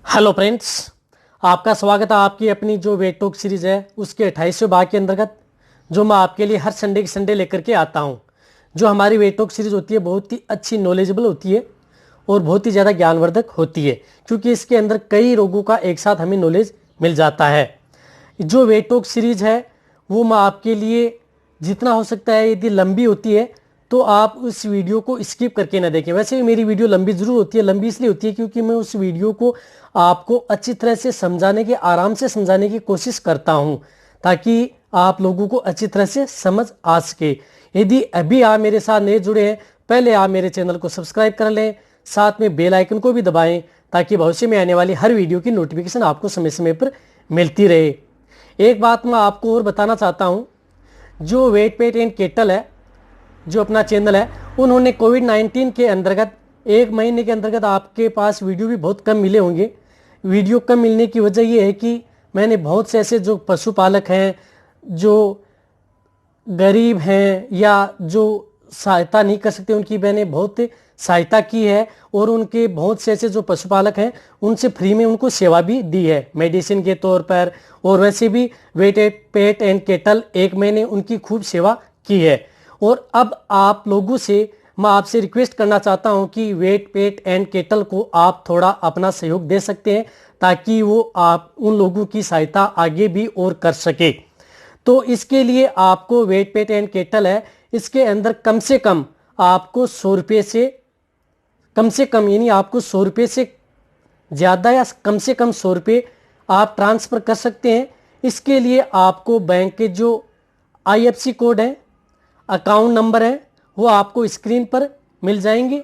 Hello friends, आपका स्वागत है आपकी अपनी जो वेट टॉक सीरीज है उसके 28वें भाग के अंतर्गत, जो मैं आपके लिए हर संडे के संडे लेकर के आता हूं। जो हमारी वेट टॉक सीरीज होती है बहुत ही अच्छी नॉलेजेबल होती है और बहुत ही ज़्यादा ज्ञानवर्धक होती है, क्योंकि इसके अंदर कई रोगों का एक साथ हमें नॉलेज मिल जाता है। जो वेट टॉक सीरीज है वो मैं आपके लिए जितना हो सकता है, यदि लंबी होती है तो आप उस वीडियो को स्किप करके ना देखें। वैसे भी मेरी वीडियो लंबी ज़रूर होती है, लंबी इसलिए होती है क्योंकि मैं उस वीडियो को आपको अच्छी तरह से समझाने की, आराम से समझाने की कोशिश करता हूं, ताकि आप लोगों को अच्छी तरह से समझ आ सके। यदि अभी आप मेरे साथ नए जुड़े हैं, पहले आप मेरे चैनल को सब्सक्राइब कर लें, साथ में बेल आइकन को भी दबाएं, ताकि भविष्य में आने वाली हर वीडियो की नोटिफिकेशन आपको समय समय पर मिलती रहे। एक बात मैं आपको और बताना चाहता हूं, जो वेट पेट एंड केटल है, जो अपना चैनल है, उन्होंने कोविड-19 के अंतर्गत 1 महीने के अंतर्गत आपके पास वीडियो भी बहुत कम मिले होंगे। वीडियो कम मिलने की वजह यह है कि मैंने बहुत से ऐसे जो पशुपालक हैं, जो गरीब हैं या जो सहायता नहीं कर सकते, उनकी मैंने बहुत सहायता की है, और उनके बहुत से ऐसे जो पशुपालक हैं उनसे फ्री में उनको सेवा भी दी है मेडिसिन के तौर पर। और वैसे भी वेट पेट एंड केटल 1 महीने उनकी खूब सेवा की है। और अब आप लोगों से मैं आपसे रिक्वेस्ट करना चाहता हूं कि वेट पेट एंड केटल को आप थोड़ा अपना सहयोग दे सकते हैं, ताकि वो आप उन लोगों की सहायता आगे भी और कर सके। तो इसके लिए आपको वेट पेट एंड केटल है, इसके अंदर कम से कम आपको 100 रुपये से कम से कम, यानी आपको 100 रुपये से ज़्यादा या कम से कम 100 रुपये आप ट्रांसफ़र कर सकते हैं। इसके लिए आपको बैंक के जो IFSC कोड है, अकाउंट नंबर है, वो आपको स्क्रीन पर मिल जाएंगे।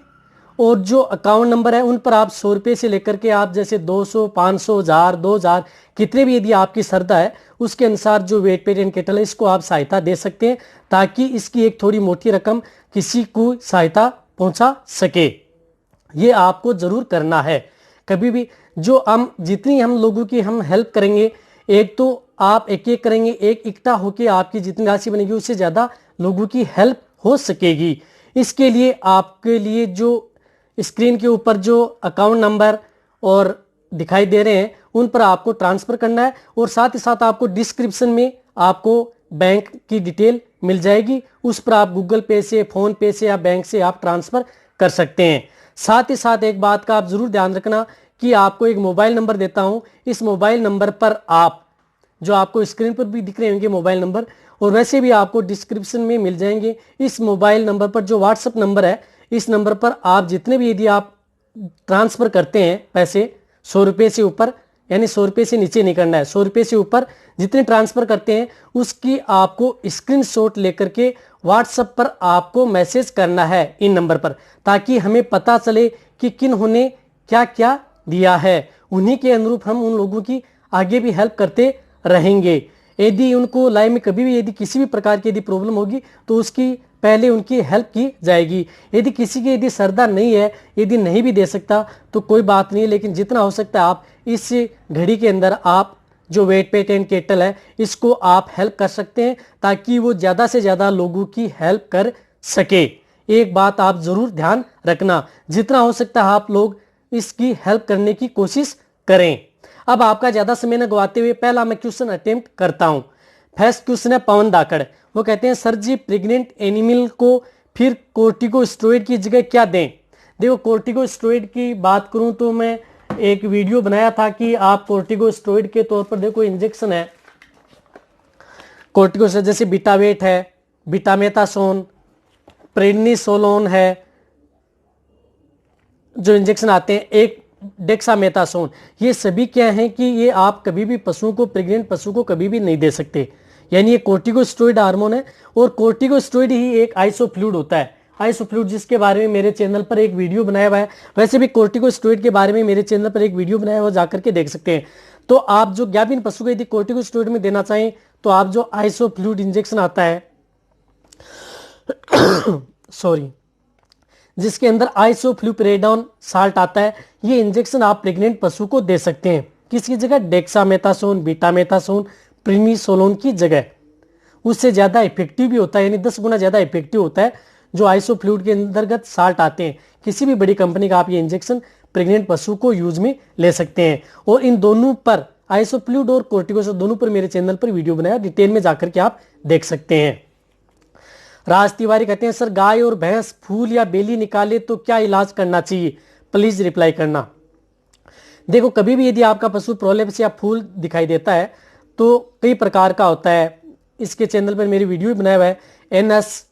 और जो अकाउंट नंबर है उन पर आप 100 रुपये से लेकर के आप जैसे 200, 500, 1000, 2000, कितने भी यदि आपकी श्रद्धा है उसके अनुसार जो वेट पेट एंड केटल है इसको आप सहायता दे सकते हैं, ताकि इसकी एक थोड़ी मोटी रकम किसी को सहायता पहुंचा सके। ये आपको जरूर करना है। कभी भी जो हम जितनी हम लोगों की हम हेल्प करेंगे, एक तो आप एक एक करेंगे, एक इकट्ठा होकर आपकी जितनी राशि बनेगी उससे ज़्यादा लोगों की हेल्प हो सकेगी। इसके लिए आपके लिए जो स्क्रीन के ऊपर जो अकाउंट नंबर और दिखाई दे रहे हैं उन पर आपको ट्रांसफ़र करना है, और साथ ही साथ आपको डिस्क्रिप्शन में आपको बैंक की डिटेल मिल जाएगी, उस पर आप गूगल पे से, फ़ोन पे से या बैंक से आप ट्रांसफ़र कर सकते हैं। साथ ही साथ एक बात का आप ज़रूर ध्यान रखना कि आपको एक मोबाइल नंबर देता हूं, इस मोबाइल नंबर पर आप, जो आपको स्क्रीन पर भी दिख रहे होंगे मोबाइल नंबर, और वैसे भी आपको डिस्क्रिप्शन में मिल जाएंगे, इस मोबाइल नंबर पर जो व्हाट्सएप नंबर है, इस नंबर पर आप जितने भी यदि आप ट्रांसफ़र करते हैं पैसे 100 रुपये से ऊपर, यानी 100 रुपये से नीचे नहीं करना है, 100 रुपये से ऊपर जितने ट्रांसफ़र करते हैं उसकी आपको स्क्रीनशॉट लेकर के व्हाट्सएप पर आपको मैसेज करना है इन नंबर पर, ताकि हमें पता चले कि किन्होंने क्या क्या दिया है। उन्हीं के अनुरूप हम उन लोगों की आगे भी हेल्प करते रहेंगे। यदि उनको लाइफ में कभी भी यदि किसी भी प्रकार की यदि प्रॉब्लम होगी तो उसकी पहले उनकी हेल्प की जाएगी। यदि किसी की यदि श्रद्धा नहीं है, यदि नहीं भी दे सकता तो कोई बात नहीं, लेकिन जितना हो सकता है आप इस घड़ी के अंदर आप जो वेट पेट एंड केटल है इसको आप हेल्प कर सकते हैं, ताकि वो ज़्यादा से ज़्यादा लोगों की हेल्प कर सके। एक बात आप ज़रूर ध्यान रखना, जितना हो सकता है आप लोग इसकी हेल्प करने की कोशिश करें। अब आपका ज़्यादा समय न गवाते हुए पहला मैं क्वेश्चन अटेम्प्ट करता हूं। फर्स्ट क्वेश्चन है पवन दाकड़, वो कहते हैं सर जी प्रेग्नेंट एनिमल को फिर कोर्टिकोस्टेरॉइड की जगह क्या दें। देखो, कोर्टिकोस्टेरॉइड की बात करूं तो मैं एक वीडियो बनाया था कि आप कोर्टिकोस्टेरॉइड के तौर पर, देखो इंजेक्शन है कोर्टिकोस्टेरॉइड, जैसे बिटावेट है, बिटामेथासोन, प्रेडनिसोलोन है, जो इंजेक्शन आते हैं, एक डेक्सामेथासोन, ये सभी क्या हैं कि ये आप कभी भी पशुओं को, प्रेग्नेंट पशु को कभी भी नहीं दे सकते। यानी ये कोर्टिकोस्टेरॉइड हार्मोन है, और कोर्टिकोस्टेरॉइड ही एक आइसोफ्लूइड होता है। आइसोफ्लूइड जिसके बारे में मेरे चैनल पर एक वीडियो बनाया हुआ है, वैसे भी कोर्टिकोस्टेरॉइड के बारे में मेरे चैनल पर एक वीडियो बनाया हुआ, जाकर के देख सकते हैं। तो आप जो गाभिन पशु को यदि कोर्टिकोस्टेरॉइड में देना चाहें तो आप जो आइसोफ्लूइड इंजेक्शन आता है सॉरी, जिसके अंदर आइसोफ्लुपिरेडोन साल्ट आता है, ये इंजेक्शन आप प्रेग्नेंट पशु को दे सकते हैं। किसकी जगह? डेक्सामेथासोन, बीटामेथासोन, प्रिनिसोलोन की जगह। उससे ज़्यादा इफेक्टिव भी होता है, यानी 10 गुना ज़्यादा इफेक्टिव होता है जो आइसोफ्लूइड के अंतर्गत साल्ट आते हैं। किसी भी बड़ी कंपनी का आप ये इंजेक्शन प्रेग्नेंट पशु को यूज में ले सकते हैं। और इन दोनों पर आइसोफ्लूइड और कोर्टिकोस्टेरॉइड दोनों पर मेरे चैनल पर वीडियो बनाया, डिटेल में जाकर के आप देख सकते हैं। राज तिवारी कहते हैं सर गाय और भैंस फूल या बेली निकाले तो क्या इलाज करना चाहिए, प्लीज रिप्लाई करना। देखो कभी भी यदि आपका पशु प्रोलेप्स या फूल दिखाई देता है तो कई प्रकार का होता है, इसके चैनल पर मेरी वीडियो भी बनाया हुआ है, एनएस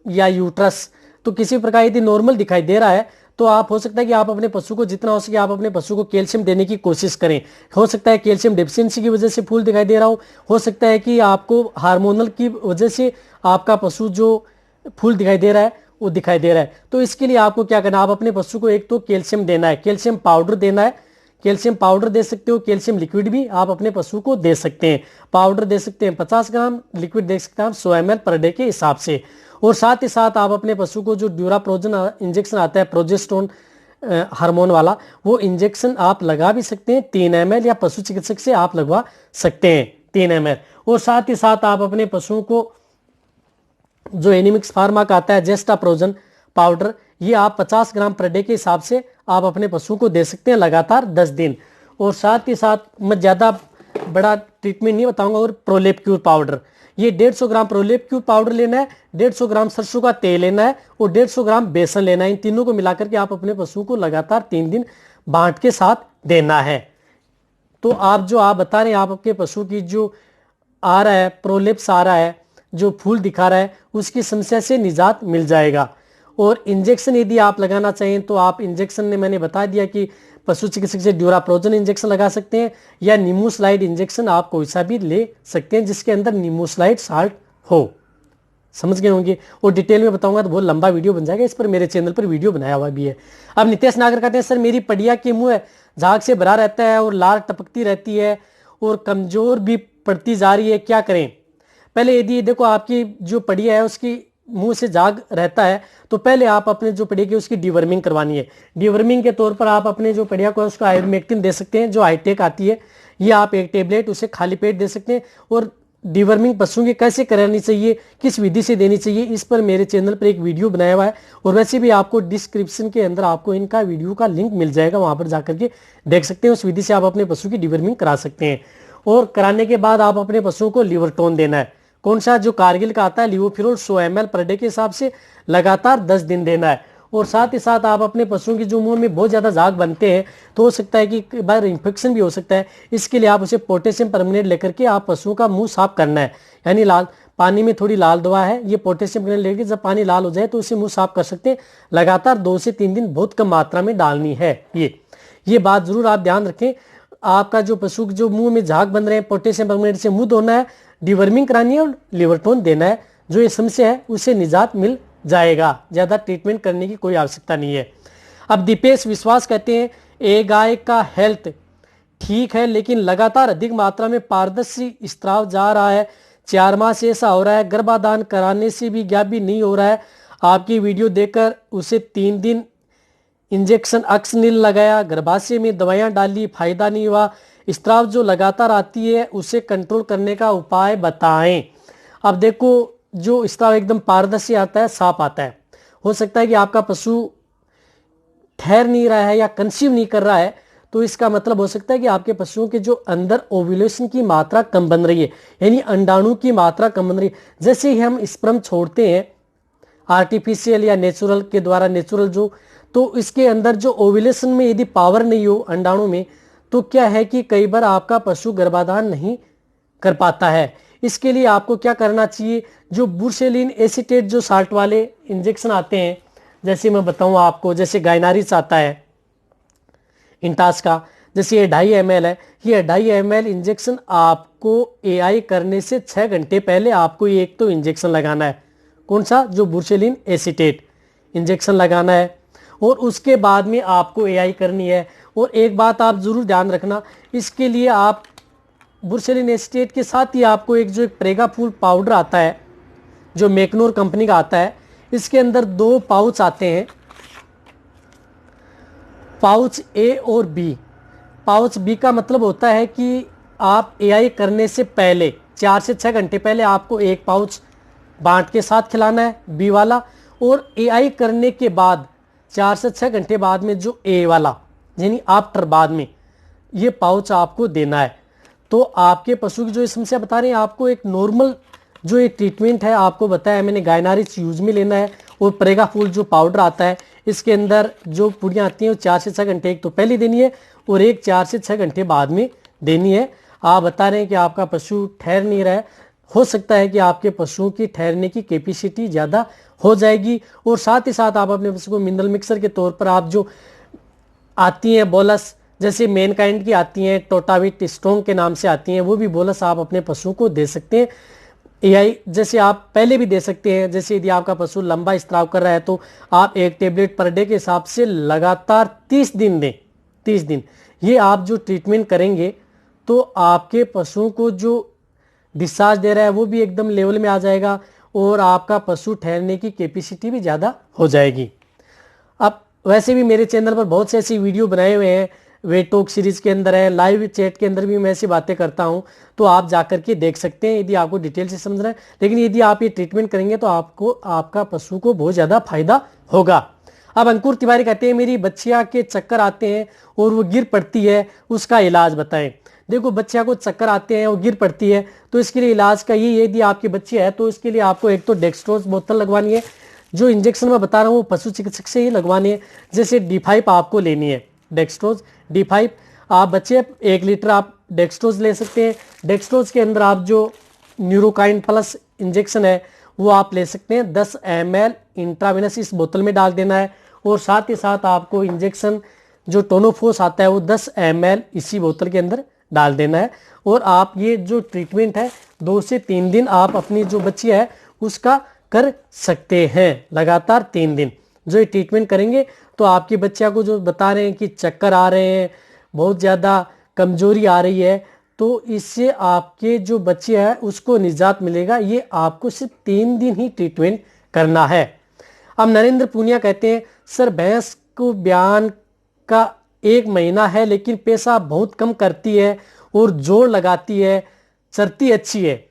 या यूट्रस। तो किसी प्रकार यदि नॉर्मल दिखाई दे रहा है तो आप हो सकता है कि आप अपने पशु को जितना हो सके आप अपने पशु को कैल्शियम देने की कोशिश करें। हो सकता है कैल्शियम डेफिशिएंसी की वजह से फूल दिखाई दे रहा हो सकता है कि आपको हार्मोनल की वजह से आपका पशु जो फूल दिखाई दे रहा है वो दिखाई दे रहा है। तो इसके लिए आपको क्या करना है, आप अपने पशु को एक तो कैल्शियम देना है, कैल्शियम पाउडर देना है, कैल्शियम पाउडर दे सकते हो, कैल्शियम लिक्विड भी आप अपने पशु को दे सकते हैं। पाउडर दे सकते हैं 50 ग्राम, लिक्विड दे सकते हैं आप 100 ml पर डे के हिसाब से। और साथ ही साथ आप अपने पशु को जो ड्यूराप्रोजन इंजेक्शन आता है प्रोजेस्टेरोन हार्मोन वाला, वो इंजेक्शन आप लगा भी सकते हैं 3 ml, या पशु चिकित्सक से आप लगवा सकते हैं 3 ml। और साथ ही साथ आप अपने पशुओं को जो एनिमिक्स फार्मा का आता है जेस्टाप्रोजन पाउडर, ये आप 50 ग्राम पर डे के हिसाब से आप अपने पशु को दे सकते हैं लगातार 10 दिन। और साथ ही साथ मैं ज़्यादा बड़ा ट्रीटमेंट नहीं बताऊंगा। और प्रोलेप क्यूर पाउडर, ये 150 ग्राम प्रोलेप क्यूर पाउडर लेना है, 150 ग्राम सरसों का तेल लेना है और 150 ग्राम बेसन लेना है। इन तीनों को मिलाकर के आप अपने पशु को लगातार 3 दिन बांट के साथ देना है। तो आप जो आप बता रहे हैं आपके पशु की जो आ रहा है प्रोलेप्स आ रहा है, जो फूल दिखा रहा है, उसकी समस्या से निजात मिल जाएगा। और इंजेक्शन यदि आप लगाना चाहें तो आप इंजेक्शन ने मैंने बता दिया कि पशु चिकित्सक से ड्यूराप्रोजन इंजेक्शन लगा सकते हैं या नीमोस्लाइड इंजेक्शन आप कोई सा भी ले सकते हैं जिसके अंदर नीमोस्लाइड साल्ट हो। समझ गए होंगे। और डिटेल में बताऊंगा तो बहुत लंबा वीडियो बन जाएगा, इस पर मेरे चैनल पर वीडियो बनाया हुआ भी है। अब नितेश नागर कहते हैं सर मेरी पड़िया के मुंह झाग से भरा रहता है और लार टपकती रहती है और कमजोर भी पड़ती जा रही है, क्या करें। पहले यदि देखो आपकी जो पड़िया है उसकी मुंह से झाग रहता है तो पहले आप अपने जो पड़िया की उसकी डिवर्मिंग करवानी है। डिवर्मिंग के तौर पर आप अपने जो पड़िया को उसको आइवरमेक्टिन दे सकते हैं, जो हाईटेक आती है, ये आप एक टेबलेट उसे खाली पेट दे सकते हैं। और डिवर्मिंग पशुओं की कैसे करानी चाहिए, किस विधि से देनी चाहिए, इस पर मेरे चैनल पर एक वीडियो बनाया हुआ है। और वैसे भी आपको डिस्क्रिप्शन के अंदर आपको इनका वीडियो का लिंक मिल जाएगा, वहां पर जाकर के देख सकते हैं। उस विधि से आप अपने पशु की डिवर्मिंग करा सकते हैं। और कराने के बाद आप अपने पशुओं को लिवरटोन देना है, कौन सा जो कारगिल का आता है लिवोफिरोल 100 ml पर डे के हिसाब से लगातार 10 दिन देना है। और साथ ही साथ आप अपने पशुओं की जो मुंह में बहुत ज़्यादा झाग बनते हैं तो हो सकता है कि कई बार इन्फेक्शन भी हो सकता है, इसके लिए आप उसे पोटेशियम परमेंगनेट लेकर के आप पशुओं का मुंह साफ करना है। यानी लाल पानी में थोड़ी लाल दवा है, ये पोटेशियम परमेंगनेट लेकर जब पानी लाल हो जाए तो उसे मुंह साफ कर सकते हैं। लगातार 2 से 3 दिन बहुत कम मात्रा में डालनी है। ये बात जरूर आप ध्यान रखें। आपका जो पशु जो मुंह में झाग बन रहे हैं, पोटेशियम परमेंगनेट से मुंह धोना है, डिवर्मिंग करानी है और लिवरटोन देना है। जो ये समस्या है उससे निजात मिल जाएगा, ज्यादा ट्रीटमेंट करने की कोई आवश्यकता नहीं है। अब दीपेश विश्वास कहते हैं एक गाय का हेल्थ ठीक है लेकिन लगातार अधिक मात्रा में पारदर्शी स्त्राव जा रहा है, 4 माह से ऐसा हो रहा है, गर्भाधान कराने से भी गैप भी नहीं हो रहा है। आपकी वीडियो देखकर उसे 3 दिन इंजेक्शन अक्सनिल लगाया, गर्भाशय में दवाइयां डाली, फायदा नहीं हुआ। स्त्राव जो लगातार आती है उसे कंट्रोल करने का उपाय बताएं। अब देखो जो स्त्राव एकदम पारदर्शी आता है, साफ आता है, हो सकता है कि आपका पशु ठहर नहीं रहा है या कंसीव नहीं कर रहा है, तो इसका मतलब हो सकता है कि आपके पशुओं के जो अंदर ओव्यूलेशन की मात्रा कम बन रही है, यानी अंडाणु की मात्रा कम बन रही है। जैसे ही हम स्पर्म छोड़ते हैं आर्टिफिशियल या नेचुरल के द्वारा, नेचुरल जो, तो इसके अंदर जो ओव्यूलेशन में यदि पावर नहीं हो अंडाणु में, तो क्या है कि कई बार आपका पशु गर्भाधान नहीं कर पाता है। इसके लिए आपको क्या करना चाहिए, जो बुर्सेलिन एसीटेट जो साल्ट वाले इंजेक्शन आते हैं, जैसे मैं बताऊं आपको, जैसे गायनारिस आता है इंटास का, जैसे ये 2.5 ml है, ये 2.5 ml इंजेक्शन आपको एआई करने से 6 घंटे पहले आपको ये एक तो इंजेक्शन लगाना है, कौन सा, जो बुर्सेलिन एसीटेट इंजेक्शन लगाना है, और उसके बाद में आपको एआई करनी है। और एक बात आप जरूर ध्यान रखना, इसके लिए आप बुर्सेलिन एसीटेट के साथ ही आपको एक प्रेगा फूल पाउडर आता है जो मैकनोर कंपनी का आता है, इसके अंदर 2 पाउच आते हैं, पाउच ए और बी। पाउच बी का मतलब होता है कि आप एआई करने से पहले 4 से 6 घंटे पहले आपको एक पाउच बांट के साथ खिलाना है, बी वाला, और एआई करने के बाद 4 से 6 घंटे बाद में जो ए वाला, यानी आफ्टर बाद में ये पाउच आपको देना है। तो आपके पशु की जो समस्या बता रहे हैं, आपको एक नॉर्मल जो ये ट्रीटमेंट है आपको बताया मैंने, गायनारिच यूज में लेना है। और प्रेगा फूल जो पाउडर आता है इसके अंदर जो पुड़ियाँ आती हैं वो 4 से 6 घंटे एक तो पहले देनी है और एक 4 से 6 घंटे बाद में देनी है। आप बता रहे हैं कि आपका पशु ठहर नहीं रहा है, हो सकता है कि आपके पशुओं की ठहरने की कैपेसिटी ज़्यादा हो जाएगी। और साथ ही साथ आप अपने पशु को मिनरल मिक्सर के तौर पर आप जो आती हैं बोलस, जैसे मेन काइंड की आती हैं, टोटाविट स्ट्रॉन्ग के नाम से आती हैं, वो भी बोलस आप अपने पशुओं को दे सकते हैं। एआई जैसे आप पहले भी दे सकते हैं। जैसे यदि आपका पशु लंबा स्त्राव कर रहा है तो आप 1 टेबलेट पर डे के हिसाब से लगातार 30 दिन दें। 30 दिन ये आप जो ट्रीटमेंट करेंगे तो आपके पशुओं को जो डिस्चार्ज दे रहा है वो भी एकदम लेवल में आ जाएगा और आपका पशु ठहरने की कैपेसिटी भी ज़्यादा हो जाएगी। अब वैसे भी मेरे चैनल पर बहुत से ऐसी वीडियो बनाए हुए हैं, वेट टॉक सीरीज के अंदर है, लाइव चैट के अंदर भी मैं ऐसी बातें करता हूं, तो आप जाकर के देख सकते हैं यदि आपको डिटेल से समझना है। लेकिन यदि आप ये ट्रीटमेंट करेंगे तो आपको आपका पशु को बहुत ज़्यादा फायदा होगा। अब अंकुर तिवारी कहते हैं मेरी बच्चिया के चक्कर आते हैं और वो गिर पड़ती है, उसका इलाज बताएं। देखो बच्चिया को चक्कर आते हैं और गिर पड़ती है तो इसके लिए इलाज का ये, यदि आपकी बच्ची है तो इसके लिए आपको एक तो डेक्सट्रोज बोतल लगवानी है। जो इंजेक्शन मैं बता रहा हूँ वो पशु चिकित्सक से ही लगवानी है। जैसे D5 आपको लेनी है, डेक्सट्रोज D5 आप बच्चे 1 लीटर आप डेक्सट्रोज ले सकते हैं। डेक्सट्रोज के अंदर आप जो न्यूरोकाइन प्लस इंजेक्शन है वो आप ले सकते हैं। 10 ml इंट्रावेनस इस बोतल में डाल देना है और साथ ही साथ आपको इंजेक्शन जो टोनोफोस आता है वो 10 ml इसी बोतल के अंदर डाल देना है। और आप ये जो ट्रीटमेंट है 2 से 3 दिन आप अपनी जो बच्ची है उसका कर सकते हैं, लगातार 3 दिन जो ये ट्रीटमेंट करेंगे तो आपकी बच्चिया को जो बता रहे हैं कि चक्कर आ रहे हैं, बहुत ज़्यादा कमजोरी आ रही है, तो इससे आपके जो बच्चे हैं उसको निजात मिलेगा। ये आपको सिर्फ 3 दिन ही ट्रीटमेंट करना है। अब नरेंद्र पूनिया कहते हैं सर भैंस को ब्यान का 1 महीना है लेकिन पेशाब बहुत कम करती है और जोर लगाती है, चरती अच्छी है।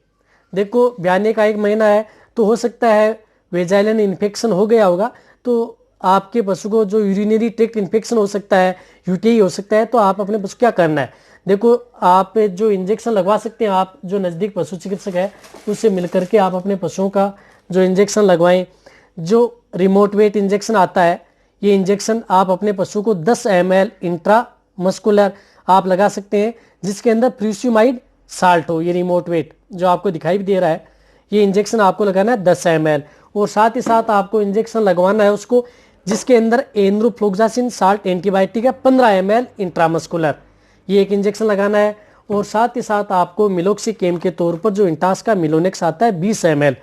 देखो ब्याने का 1 महीना है तो हो सकता है वेजाइनल इन्फेक्शन हो गया होगा, तो आपके पशु को जो यूरिनरी ट्रैक्ट इन्फेक्शन हो सकता है, यूटीआई हो सकता है। तो आप अपने पशु क्या करना है, देखो आप जो इंजेक्शन लगवा सकते हैं, आप जो नज़दीक पशु चिकित्सक है उससे मिलकर के आप अपने पशुओं का जो इंजेक्शन लगवाएं। जो रिमोट वेट इंजेक्शन आता है ये इंजेक्शन आप अपने पशु को 10 ml इंट्रामस्कुलर आप लगा सकते हैं जिसके अंदर फ्यूसिमाइड साल्ट हो। ये रिमोट वेट जो आपको दिखाई भी दे रहा है ये इंजेक्शन आपको लगाना है 10 ml। और साथ ही साथ आपको इंजेक्शन लगवाना है उसको जिसके अंदर एनरोफ्लोक्सासिन साल्ट एंटीबायोटिक है 15 ml इंट्रामस्कुलर, ये एक इंजेक्शन लगाना है। और साथ ही साथ आपको मिलोक्सिकेम के तौर पर जो इंटास का मिलोनेक्स आता है 20 ml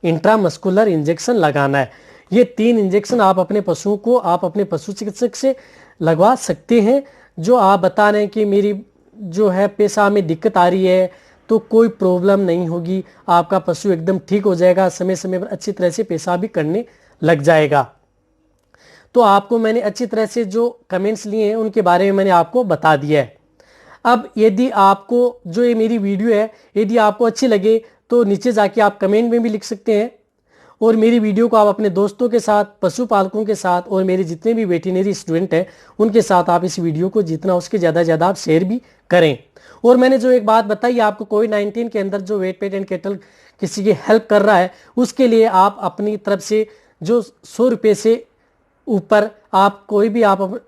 इंट्रामस्कुलर इंजेक्शन लगाना है। ये 3 इंजेक्शन आप अपने पशुओं को आप अपने पशु चिकित्सक से लगवा सकते हैं। जो आप बता रहे हैं कि मेरी जो है पेशाब में दिक्कत आ रही है तो कोई प्रॉब्लम नहीं होगी, आपका पशु एकदम ठीक हो जाएगा, समय समय पर अच्छी तरह से पेशाब भी करने लग जाएगा। तो आपको मैंने अच्छी तरह से जो कमेंट्स लिए हैं उनके बारे में मैंने आपको बता दिया है। अब यदि आपको जो ये मेरी वीडियो है यदि आपको अच्छी लगे तो नीचे जाके आप कमेंट में भी लिख सकते हैं और मेरी वीडियो को आप अपने दोस्तों के साथ, पशुपालकों के साथ और मेरे जितने भी वेटरनरी स्टूडेंट हैं उनके साथ आप इस वीडियो को जितना उसके ज़्यादा ज़्यादा आप शेयर भी करें। और मैंने जो एक बात बताई आपको कोविड-19 के अंदर जो वेट पेट एंड कैटल किसी की हेल्प कर रहा है उसके लिए आप अपनी तरफ से जो 100 रुपये से ऊपर आप कोई भी आप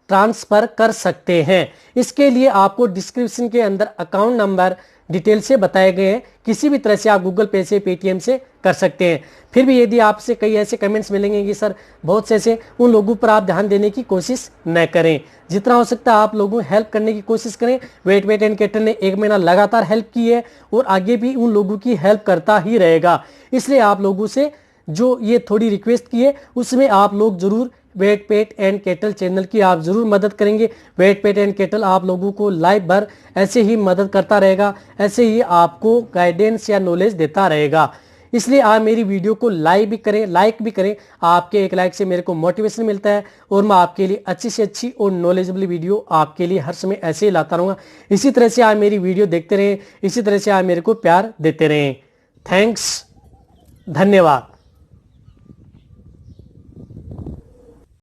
ट्रांसफर कर सकते हैं। इसके लिए आपको डिस्क्रिप्शन के अंदर अकाउंट नंबर डिटेल से बताए गए हैं, किसी भी तरह से आप गूगल पे से, पेटीएम से कर सकते हैं। फिर भी यदि आपसे कई ऐसे कमेंट्स मिलेंगे कि सर बहुत से ऐसे, उन लोगों पर आप ध्यान देने की कोशिश न करें। जितना हो सकता है आप लोगों को हेल्प करने की कोशिश करें। वेट वेट एंड कैटल ने 1 महीना लगातार हेल्प की है और आगे भी उन लोगों की हेल्प करता ही रहेगा। इसलिए आप लोगों से जो ये थोड़ी रिक्वेस्ट की है उसमें आप लोग जरूर vet pet and cattle channel की आप जरूर मदद करेंगे। वेट पेट एंड कैटल आप लोगों को लाइफ भर ऐसे ही मदद करता रहेगा, ऐसे ही आपको गाइडेंस या नॉलेज देता रहेगा। इसलिए आप मेरी वीडियो को लाइक भी करें। आपके एक लाइक से मेरे को मोटिवेशन मिलता है और मैं आपके लिए अच्छी से अच्छी और नॉलेजेबल वीडियो आपके लिए हर समय ऐसे ही लाता रहूँगा। इसी तरह से आप मेरी वीडियो देखते रहें, इसी तरह से आप मेरे को प्यार देते रहें। थैंक्स, धन्यवाद।